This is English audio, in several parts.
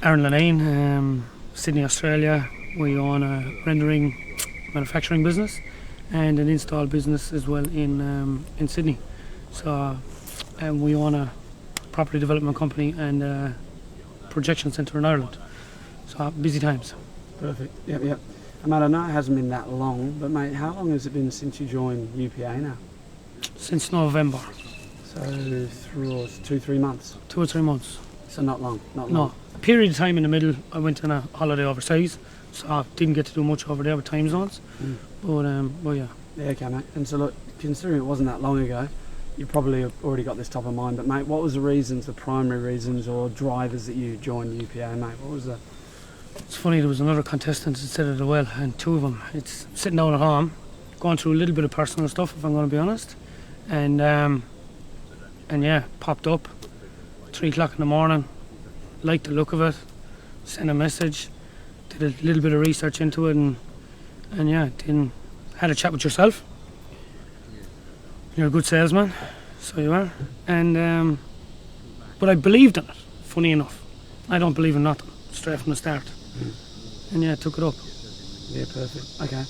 Aaron Lanane, Sydney, Australia. We own a rendering manufacturing business and an install business as well in Sydney. So we own a property development company and a projection centre in Ireland. So busy times. Perfect. Yep. And mate, I know it hasn't been that long, but mate, how long has it been since you joined UPA now? Since November. So through 2-3 months. 2 or 3 months. So not long. No. A period of time in the middle, I went on a holiday overseas, so I didn't get to do much over there with time zones. But yeah. Yeah, okay, mate. And so look, considering it wasn't that long ago, you probably have already got this top of mind. But mate, what was the primary reasons or drivers that you joined UPA, mate? What was the? It's funny, there was another contestant that said it well, and two of them. It's sitting down at home, going through a little bit of personal stuff, if I'm going to be honest, and yeah, popped up 3 o'clock in the morning. Liked the look of it, sent a message, did a little bit of research into it, and yeah, had a chat with yourself. You're a good salesman, so you are. And but I believed in it. Funny enough, I don't believe in nothing straight from the start. And yeah, took it up. Yeah, perfect. Okay.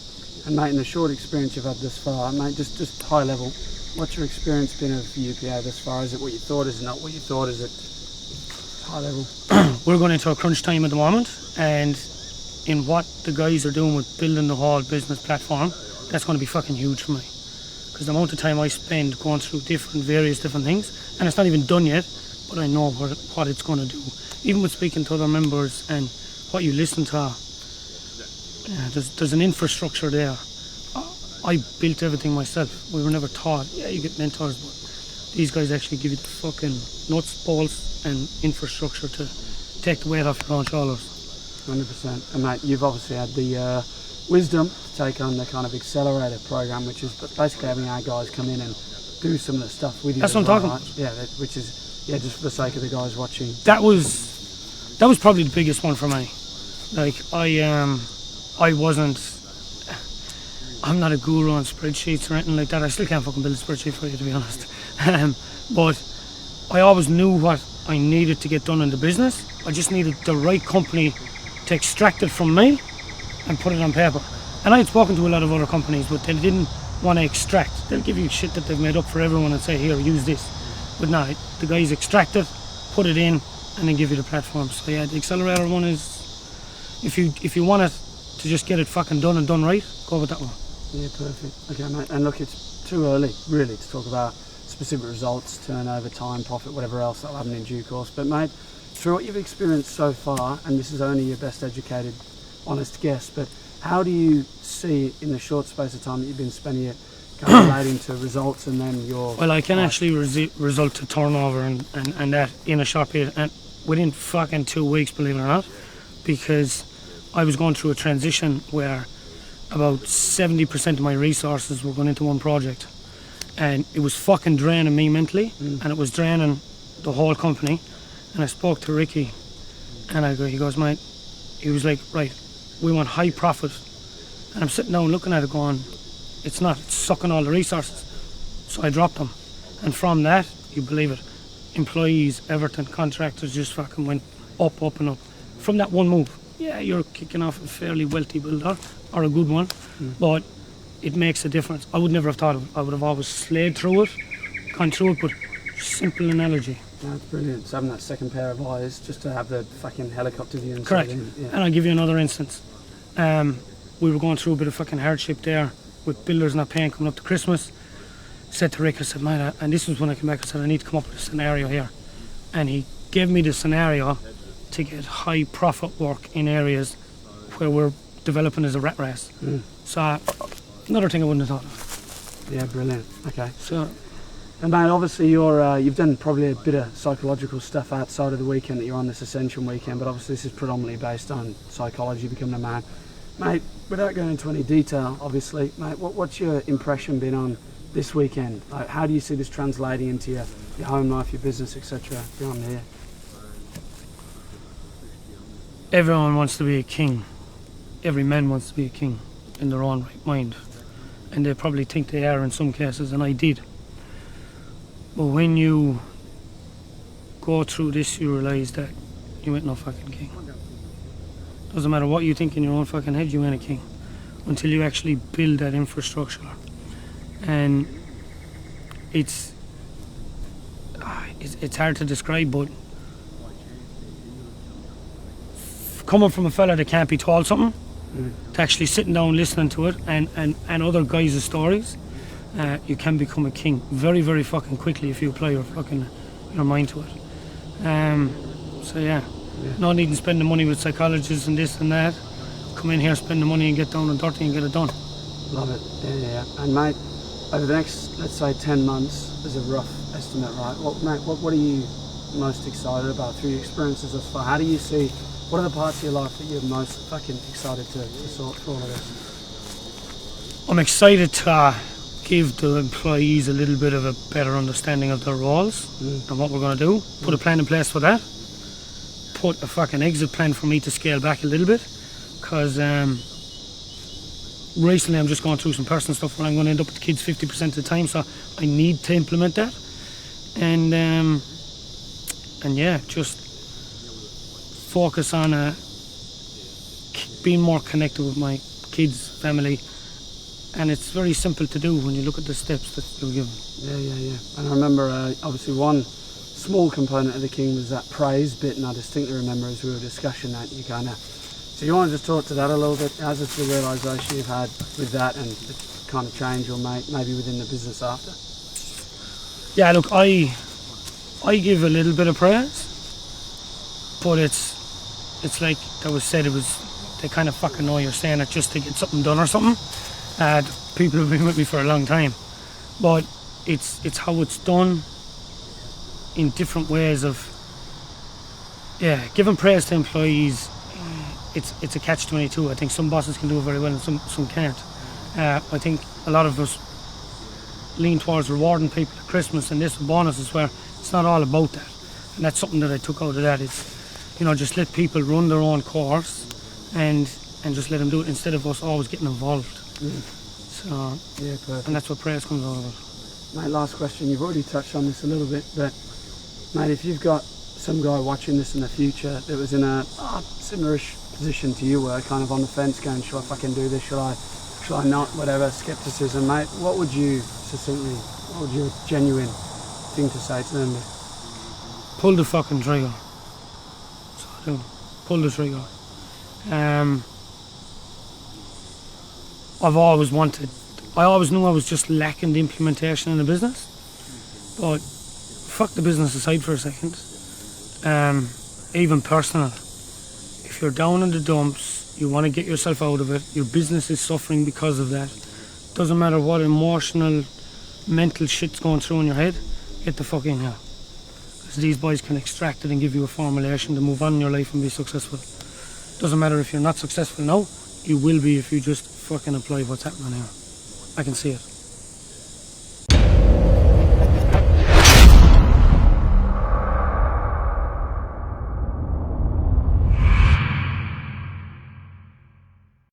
And mate, in the short experience you've had this far, mate, just high level, what's your experience been of UPA this far? Is it what you thought? Is it not what you thought? Is it high level? We're going into a crunch time at the moment, and in what the guys are doing with building the whole business platform, that's going to be fucking huge for me. Because the amount of time I spend going through various different things, and it's not even done yet, but I know what it's going to do. Even with speaking to other members and what you listen to, there's an infrastructure there. I built everything myself. We were never taught. Yeah, you get mentors, but these guys actually give you the fucking nuts, bolts and infrastructure to take the weight off your own shoulders. 100%. And mate, you've obviously had the wisdom to take on the kind of accelerator program, which is basically having our guys come in and do some of the stuff with you. That's what I'm talking about. Yeah, which is just for the sake of the guys watching. That was probably the biggest one for me. Like I'm not a guru on spreadsheets or anything like that. I still can't fucking build a spreadsheet for you, to be honest. But I always knew what I needed to get done in the business. I just needed the right company to extract it from me and put it on paper. And I had spoken to a lot of other companies, but they didn't want to extract. They'll give you shit that they've made up for everyone and say, here, use this. But no, the guys extract it, put it in, and then give you the platform. So yeah, the accelerator one is, if you want it to just get it fucking done and done right, go with that one. Yeah, perfect. Okay, mate. And look, it's too early, really, to talk about specific results, turnover, time, profit, whatever else that'll happen in due course. But mate, through what you've experienced so far, and this is only your best educated, honest guess, but how do you see in the short space of time that you've been spending it kind of relating to results and then your... Well, I can actually result to turnover and that in a short period, and within fucking 2 weeks, believe it or not, because I was going through a transition where about 70% of my resources were going into one project, and it was fucking draining me mentally, and it was draining the whole company. And I spoke to Ricky, and he goes, mate, he was like, right, we want high profit. And I'm sitting down looking at it going, it's not, it's sucking all the resources. So I dropped them, and from that, you believe it, employees, everything, contractors just fucking went up and up from that one move. Yeah, you're kicking off a fairly wealthy builder, or a good one, but it makes a difference. I would never have thought of it. I would have always slayed through it, gone through it, but simple analogy. That's brilliant. So having that second pair of eyes, just to have the fucking helicopter view. Correct. Yeah. And I'll give you another instance. We were going through a bit of fucking hardship there with builders not paying coming up to Christmas. Said to Rick, I said, mate, and this was when I came back, I said, I need to come up with a scenario here. And he gave me the scenario to get high profit work in areas where we're developing as a rat race. So another thing I wouldn't have thought of. Yeah, brilliant. Okay. So, and mate, obviously you've done probably a bit of psychological stuff outside of the weekend that you're on this Ascension weekend, but obviously this is predominantly based on psychology, becoming a man. Mate, without going into any detail, obviously, mate, what's your impression been on this weekend? Like, how do you see this translating into your home life, your business, etc. beyond here? Everyone wants to be a king. Every man wants to be a king in their own right mind. And they probably think they are in some cases, and I did. But when you go through this, you realise that you ain't no fucking king. Doesn't matter what you think in your own fucking head, you ain't a king until you actually build that infrastructure. And it's hard to describe, but coming from a fella that can't be told something, to actually sitting down listening to it and other guys' stories, you can become a king very, very fucking quickly if you apply your mind to it. So yeah, no need to spend the money with psychologists and this and that. Come in here, spend the money and get down and dirty and get it done. Love it. Yeah. And mate, over the next, let's say 10 months, as a rough estimate, right? What are you most excited about through your experiences thus far? How do you see, what are the parts of your life that you're most fucking excited to sort through all of this? I'm excited to give the employees a little bit of a better understanding of their roles and what we're going to do. Put a plan in place for that. Put a fucking exit plan for me to scale back a little bit, because recently I'm just going through some personal stuff where I'm going to end up with the kids 50% of the time, so I need to implement that. And yeah, just focus on being more connected with my kids, family, and it's very simple to do when you look at the steps that you're given. Yeah. And I remember, obviously, one small component of the king was that praise bit, and I distinctly remember as we were discussing that, you kind of. So you want to just talk to that a little bit? How's it the realisation you've had with that and the kind of change you'll make maybe within the business after? Yeah, look, I give a little bit of praise, but it's like that was said, they kind of fucking know you're saying it just to get something done or something. People have been with me for a long time, but it's how it's done in different ways of giving praise to employees. It's a catch-22. I think some bosses can do it very well and some can't. I think a lot of us lean towards rewarding people at Christmas and this and bonuses, where it's not all about that. And that's something that I took out of that. It's, just let people run their own course and just let them do it instead of us always getting involved. So yeah, perfect. And that's what praise comes out of it. Mate, last question. You've already touched on this a little bit, but mate, if you've got some guy watching this in the future that was in a similar-ish position to you were, kind of on the fence going, should I fucking do this, should I not, whatever, skepticism, mate, what would your genuine thing to say to them be? Pull the fucking trigger. That's what I do. Pull the trigger. I always knew I was just lacking the implementation in the business, but fuck the business aside for a second. Even personal. If you're down in the dumps, you want to get yourself out of it, your business is suffering because of that, doesn't matter what emotional, mental shit's going through in your head, get the fuck in here. Because these boys can extract it and give you a formulation to move on in your life and be successful. Doesn't matter if you're not successful now, you will be if you just fucking apply what's happening here. I can see it.